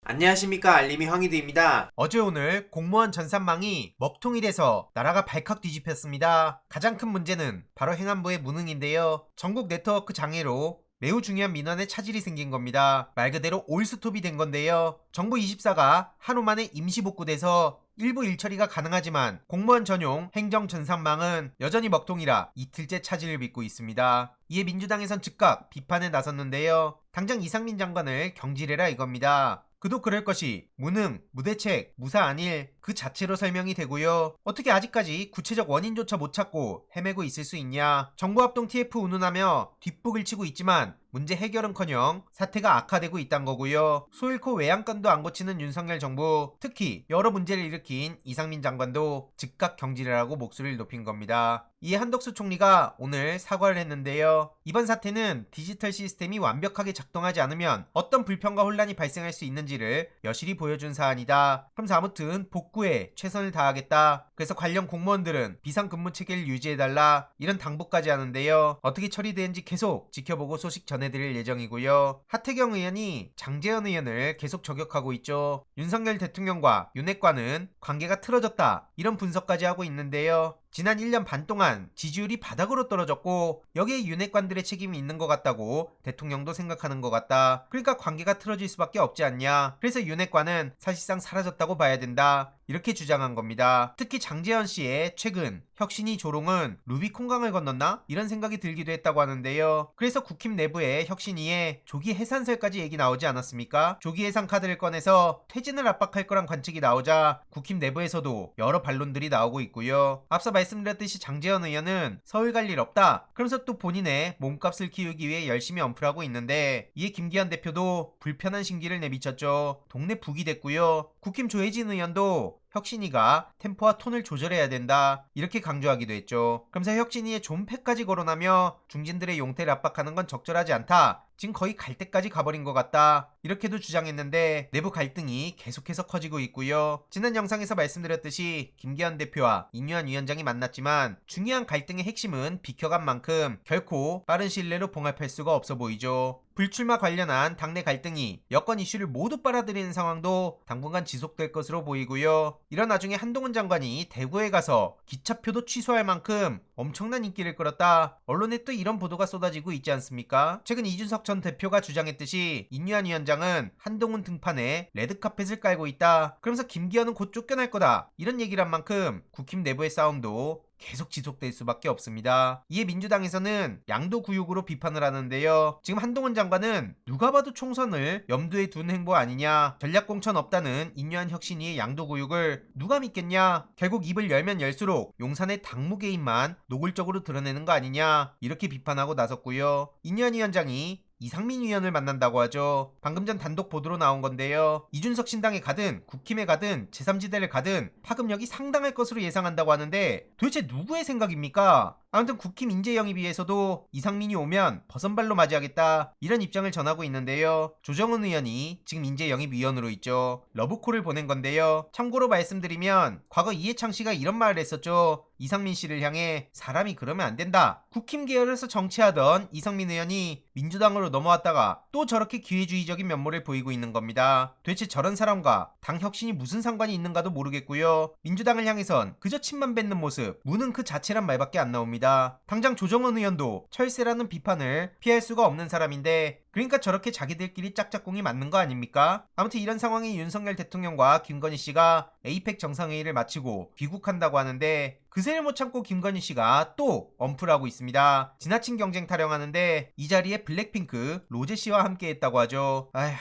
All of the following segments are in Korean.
안녕하십니까, 알림이 황희두입니다. 어제 오늘 공무원 전산망이 먹통이 돼서 나라가 발칵 뒤집혔습니다. 가장 큰 문제는 바로 행안부의 무능인데요. 전국 네트워크 장애로 매우 중요한 민원에 차질이 생긴 겁니다. 말 그대로 올스톱이 된 건데요. 정부 24가 한우 만에 임시 복구돼서 일부 일처리가 가능하지만 공무원 전용 행정 전산망은 여전히 먹통이라 이틀째 차질을 빚고 있습니다. 이에 민주당에선 즉각 비판에 나섰는데요. 당장 이상민 장관을 경질해라 이겁니다. 그도 그럴 것이 무능, 무대책, 무사안일 그 자체로 설명이 되고요. 어떻게 아직까지 구체적 원인조차 못 찾고 헤매고 있을 수 있냐. 정부 합동 TF 운운하며 뒷북을 치고 있지만 문제 해결은커녕 사태가 악화되고 있단 거고요. 소 잃고 외양간도 안 고치는 윤석열 정부, 특히 여러 문제를 일으킨 이상민 장관도 즉각 경질하라고 목소리를 높인 겁니다. 이에 한덕수 총리가 오늘 사과를 했는데요. 이번 사태는 디지털 시스템이 완벽하게 작동하지 않으면 어떤 불편과 혼란이 발생할 수 있는지를 여실히 보여준 사안이다. 그럼 아무튼 복구에 최선을 다하겠다. 그래서 관련 공무원들은 비상근무 체계를 유지해달라 이런 당부까지 하는데요. 어떻게 처리되는지 계속 지켜보고 소식 전해드릴 예정이고요. 하태경 의원이 장제원 의원을 계속 저격하고 있죠. 윤석열 대통령과 윤핵관은 관계가 틀어졌다 이런 분석까지 하고 있는데요. 지난 1년 반 동안 지지율이 바닥으로 떨어졌고 여기에 윤핵관들의 책임이 있는 것 같다고 대통령도 생각하는 것 같다. 그러니까 관계가 틀어질 수밖에 없지 않냐. 그래서 윤핵관은 사실상 사라졌다고 봐야 된다. 이렇게 주장한 겁니다. 특히 장제원 씨의 최근 혁신이 조롱은 루비콘강을 건넜나? 이런 생각이 들기도 했다고 하는데요. 그래서 국힘 내부에 혁신이에 조기 해산설까지 얘기 나오지 않았습니까? 조기 해산 카드를 꺼내서 퇴진을 압박할 거란 관측이 나오자 국힘 내부에서도 여러 반론들이 나오고 있고요. 앞서 말씀드렸듯이 장제원 의원은 서울 갈 일 없다. 그러면서 또 본인의 몸값을 키우기 위해 열심히 언플하고 있는데 이에 김기현 대표도 불편한 신기를 내비쳤죠. 동네 북이 됐고요. 국힘 조혜진 의원도 혁신이가 템포와 톤을 조절해야 된다 이렇게 강조하기도 했죠. 그러면서 혁신이의 존패까지 거론하며 중진들의 용태를 압박하는 건 적절하지 않다. 지금 거의 갈 때까지 가버린 것 같다 이렇게도 주장했는데 내부 갈등이 계속해서 커지고 있고요. 지난 영상에서 말씀드렸듯이 김기현 대표와 인유한 위원장이 만났지만 중요한 갈등의 핵심은 비켜간 만큼 결코 빠른 시일 내로 봉합할 수가 없어 보이죠. 불출마 관련한 당내 갈등이 여권 이슈를 모두 빨아들이는 상황도 당분간 지속될 것으로 보이고요. 이런 와중에 한동훈 장관이 대구에 가서 기차표도 취소할 만큼 엄청난 인기를 끌었다. 언론에 또 이런 보도가 쏟아지고 있지 않습니까? 최근 이준석 전 대표가 주장했듯이 인유한 위원장은 한동훈 등판에 레드카펫을 깔고 있다. 그러면서 김기현은 곧 쫓겨날 거다. 이런 얘기를 한 만큼 국힘 내부의 싸움도 계속 지속될 수밖에 없습니다. 이에 민주당에서는 양도구육으로 비판을 하는데요. 지금 한동훈 장관은 누가 봐도 총선을 염두에 둔 행보 아니냐, 전략공천 없다는 인유한 혁신이의 양도구육을 누가 믿겠냐, 결국 입을 열면 열수록 용산의 당무 개입만 노골적으로 드러내는 거 아니냐 이렇게 비판하고 나섰고요. 인유한 위원장이 이상민 위원을 만난다고 하죠. 방금 전 단독 보도로 나온 건데요. 이준석 신당에 가든 국힘에 가든 제3지대를 가든 파급력이 상당할 것으로 예상한다고 하는데 도대체 누구의 생각입니까? 아무튼 국힘 인재영입위에서도 이상민이 오면 버선발로 맞이하겠다 이런 입장을 전하고 있는데요. 조정은 의원이 지금 인재영입위원으로 있죠. 러브콜을 보낸 건데요. 참고로 말씀드리면 과거 이해창 씨가 이런 말을 했었죠. 이상민 씨를 향해 사람이 그러면 안 된다. 국힘 계열에서 정치하던 이상민 의원이 민주당으로 넘어왔다가 또 저렇게 기회주의적인 면모를 보이고 있는 겁니다. 도대체 저런 사람과 당 혁신이 무슨 상관이 있는가도 모르겠고요. 민주당을 향해선 그저 침만 뱉는 모습, 무는 그 자체란 말밖에 안 나옵니다. 당장 조정은 의원도 철새라는 비판을 피할 수가 없는 사람인데 그러니까 저렇게 자기들끼리 짝짝꿍이 맞는 거 아닙니까? 아무튼 이런 상황에 윤석열 대통령과 김건희 씨가 에이펙 정상회의를 마치고 귀국한다고 하는데 그새를 못 참고 김건희 씨가 또 언플하고 있습니다. 지나친 경쟁 타령하는데 이 자리에 블랙핑크 로제 씨와 함께 했다고 하죠. 아휴.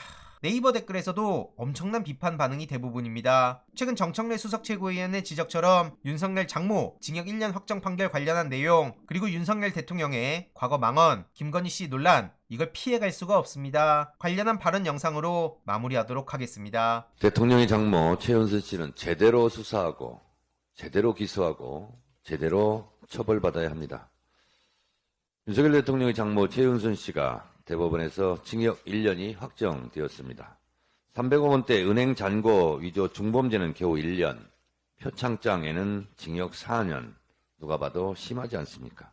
네이버 댓글에서도 엄청난 비판 반응이 대부분입니다. 최근 정청래 수석 최고위원의 지적처럼 윤석열 장모 징역 1년 확정 판결 관련한 내용 그리고 윤석열 대통령의 과거 망언, 김건희 씨 논란 이걸 피해갈 수가 없습니다. 관련한 발언 영상으로 마무리하도록 하겠습니다. 대통령의 장모 최은순 씨는 제대로 수사하고 제대로 기소하고 제대로 처벌받아야 합니다. 윤석열 대통령의 장모 최은순 씨가 대법원에서 징역 1년이 확정되었습니다. 300억 원대 은행 잔고 위조 중범죄는 겨우 1년, 표창장에는 징역 4년, 누가 봐도 심하지 않습니까?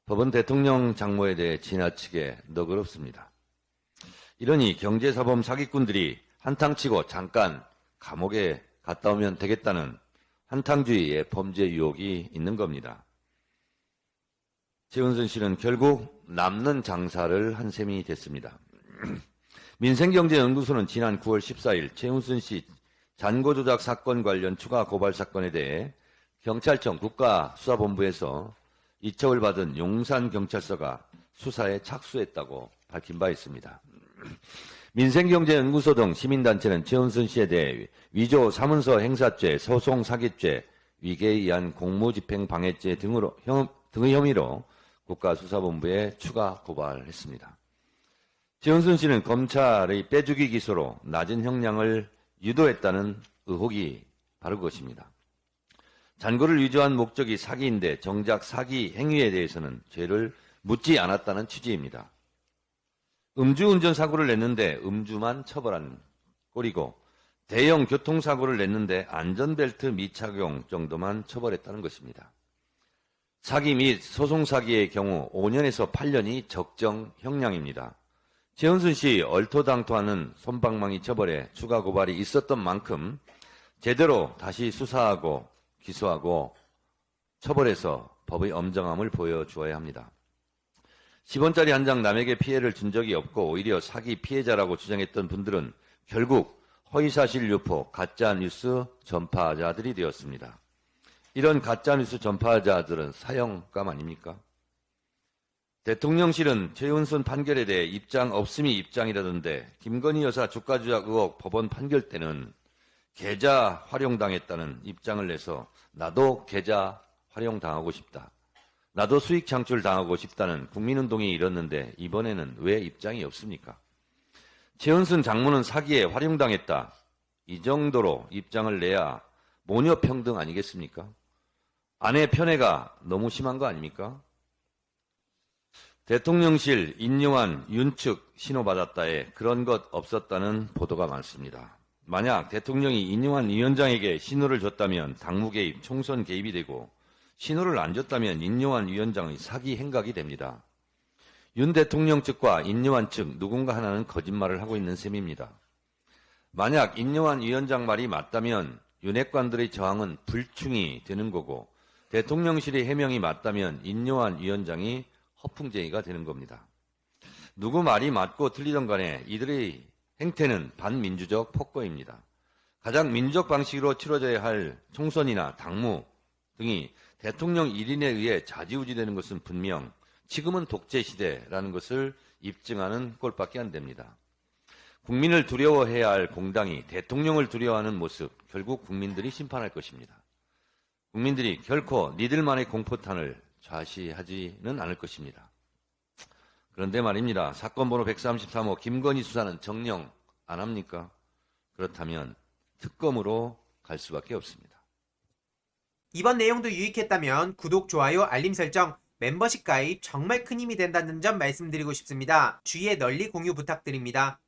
법은 대통령 장모에 대해 지나치게 너그럽습니다. 이러니 경제사범 사기꾼들이 한탕 치고 잠깐 감옥에 갔다 오면 되겠다는 한탕주의의 범죄 유혹이 있는 겁니다. 최은순 씨는 결국 남는 장사를 한 셈이 됐습니다. 민생경제연구소는 지난 9월 14일 최은순 씨 잔고 조작 사건 관련 추가 고발 사건에 대해 경찰청 국가수사본부에서 이첩을 받은 용산경찰서가 수사에 착수했다고 밝힌 바 있습니다. 민생경제연구소 등 시민단체는 최은순 씨에 대해 위조 사문서 행사죄, 소송 사기죄, 위계에 의한 공무집행방해죄 등의 혐의로 국가수사본부에 추가 고발했습니다. 최은순 씨는 검찰의 빼주기 기소로 낮은 형량을 유도했다는 의혹이 바로 그것입니다. 잔고를 위조한 목적이 사기인데 정작 사기 행위에 대해서는 죄를 묻지 않았다는 취지입니다. 음주운전 사고를 냈는데 음주만 처벌한 꼴이고 대형 교통사고를 냈는데 안전벨트 미착용 정도만 처벌했다는 것입니다. 사기 및 소송사기의 경우 5년에서 8년이 적정 형량입니다. 최은순 씨 얼토당토하는 솜방망이 처벌에 추가 고발이 있었던 만큼 제대로 다시 수사하고 기소하고 처벌해서 법의 엄정함을 보여주어야 합니다. 10원짜리 한 장 남에게 피해를 준 적이 없고 오히려 사기 피해자라고 주장했던 분들은 결국 허위사실 유포, 가짜뉴스 전파자들이 되었습니다. 이런 가짜뉴스 전파자들은 사형감 아닙니까? 대통령실은 최은순 판결에 대해 입장 없음이 입장이라던데 김건희 여사 주가 조작 의혹 법원 판결 때는 계좌 활용당했다는 입장을 내서 나도 계좌 활용당하고 싶다. 나도 수익 창출 당하고 싶다는 국민운동이 일었는데 이번에는 왜 입장이 없습니까? 최은순 장모는 사기에 활용당했다. 이 정도로 입장을 내야 모녀평등 아니겠습니까? 아내 편애가 너무 심한 거 아닙니까? 대통령실 인용한 윤측 신호받았다에 그런 것 없었다는 보도가 많습니다. 만약 대통령이 인용한 위원장에게 신호를 줬다면 당무 개입, 총선 개입이 되고 신호를 안 줬다면 인용한 위원장의 사기 행각이 됩니다. 윤 대통령 측과 인용한 측 누군가 하나는 거짓말을 하고 있는 셈입니다. 만약 인용한 위원장 말이 맞다면 윤핵관들의 저항은 불충이 되는 거고 대통령실의 해명이 맞다면 인용한 위원장이 허풍쟁이가 되는 겁니다. 누구 말이 맞고 틀리던 간에 이들의 행태는 반민주적 폭거입니다. 가장 민주적 방식으로 치러져야 할 총선이나 당무 등이 대통령 1인에 의해 좌지우지되는 것은 분명 지금은 독재 시대라는 것을 입증하는 꼴밖에 안 됩니다. 국민을 두려워해야 할 공당이 대통령을 두려워하는 모습 결국 국민들이 심판할 것입니다. 국민들이 결코 니들만의 공포탄을 좌시하지는 않을 것입니다. 그런데 말입니다. 사건 번호 133호 김건희 수사는 정령 안 합니까? 그렇다면 특검으로 갈 수밖에 없습니다. 이번 내용도 유익했다면 구독, 좋아요, 알림 설정, 멤버십 가입 정말 큰 힘이 된다는 점 말씀드리고 싶습니다. 주위에 널리 공유 부탁드립니다.